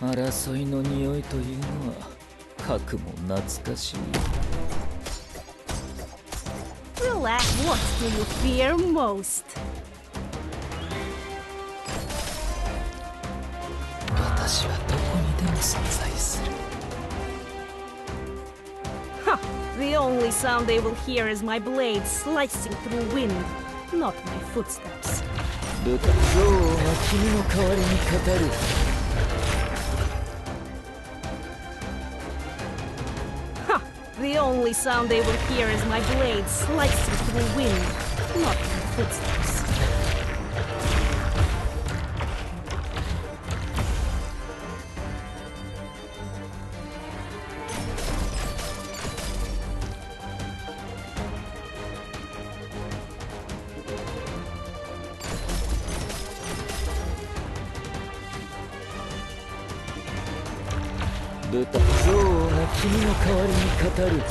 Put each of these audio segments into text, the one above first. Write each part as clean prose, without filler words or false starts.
争いの匂いというのは核も懐かしい。 Relax. What do you fear most? 私はどこにでも存在する。 Huh. The only sound they will hear is my blade slicing through wind, not my footsteps. 豚憎悪が君の代わりに語る。 Huh. The only sound they will hear is my blade slicing through wind, not my footsteps. 豚憎悪が君の代わりに語る。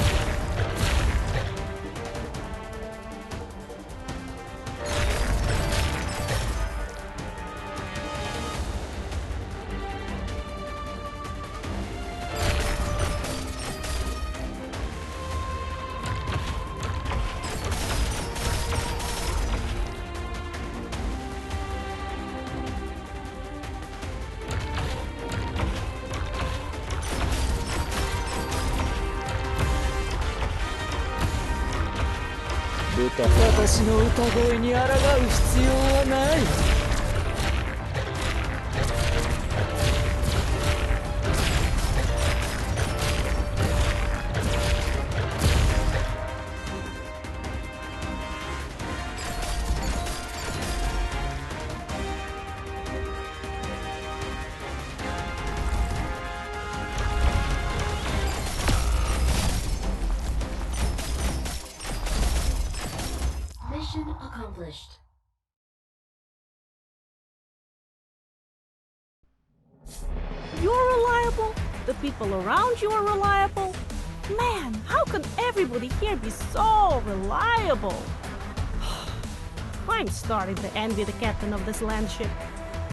私の歌声に抗う必要はない。 Mission accomplished. You're reliable? The people around you are reliable? Man, how can everybody here be so reliable? I'm starting to envy the captain of this land ship.